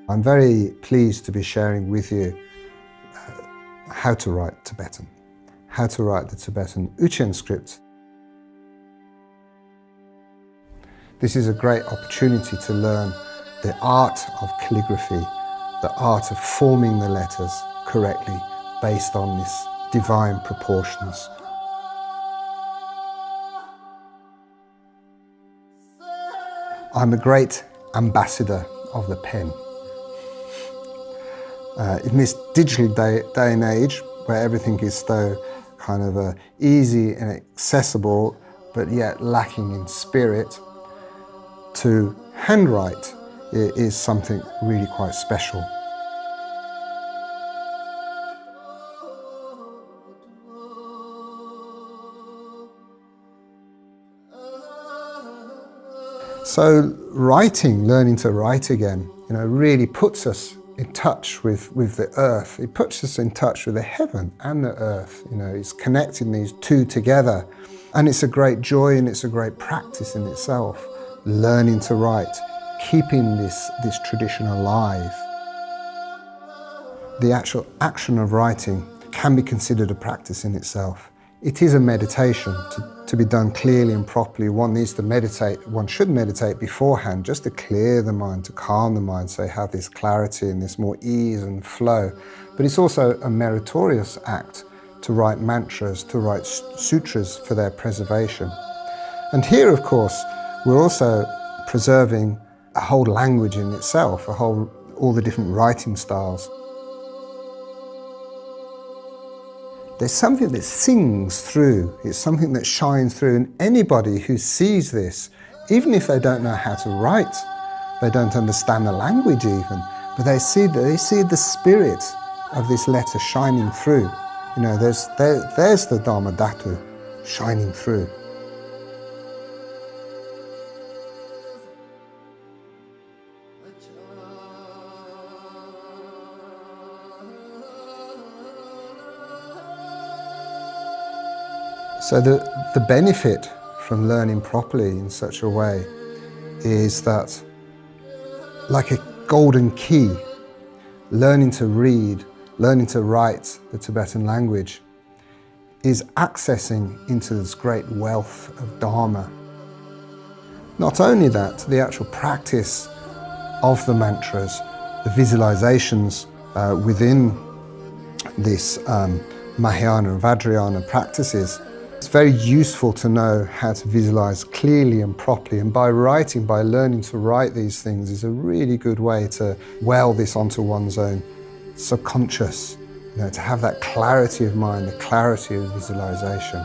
I'm very pleased to be sharing with you how to write Tibetan, how to write the Tibetan Uchen script. This is a great opportunity to learn the art of calligraphy, the art of forming the letters correctly based on these divine proportions. I'm a great ambassador of the pen. In this digital day and age, where everything is so kind of easy and accessible, but yet lacking in spirit, to handwrite is something really quite special. So writing, learning to write again, really puts us in touch with the earth. It puts us in touch with the heaven and the earth. It's connecting these two together. And it's a great joy and it's a great practice in itself, learning to write, keeping this tradition alive. The actual action of writing can be considered a practice in itself. It is a meditation to be done clearly and properly. One needs to meditate, one should meditate beforehand just to clear the mind, to calm the mind, so you have this clarity and this more ease and flow. But it's also a meritorious act to write mantras, to write sutras for their preservation. And here, of course, we're also preserving a whole language in itself, all the different writing styles. There's something that sings through, it's something that shines through, and anybody who sees this, even if they don't know how to write, they don't understand the language even, but they see the spirit of this letter shining through. There's the Dharma Dhatu shining through. So the benefit from learning properly in such a way is that, like a golden key, learning to read, learning to write the Tibetan language is accessing into this great wealth of Dharma. Not only that, the actual practice of the mantras, the visualizations within this Mahayana and Vajrayana practices, it's very useful to know how to visualize clearly and properly, and by writing, by learning to write these things, is a really good way to well this onto one's own subconscious, to have that clarity of mind, the clarity of visualization.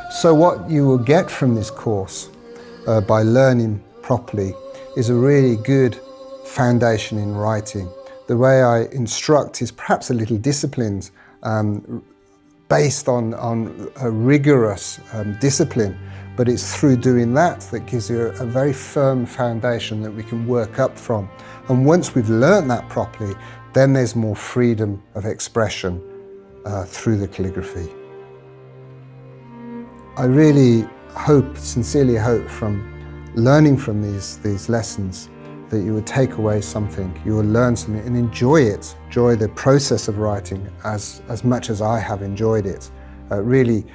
So what you will get from this course by learning properly is a really good foundation in writing. The way I instruct is perhaps a little disciplined, based on a rigorous discipline, but it's through doing that gives you a very firm foundation that we can work up from. And once we've learned that properly, then there's more freedom of expression through the calligraphy. I really sincerely hope from learning from these lessons that you would take away something, you will learn something and enjoy it, enjoy the process of writing as much as I have enjoyed it. Really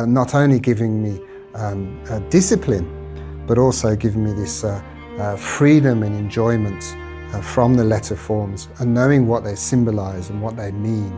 not only giving me discipline, but also giving me this freedom and enjoyment from the letter forms and knowing what they symbolize and what they mean.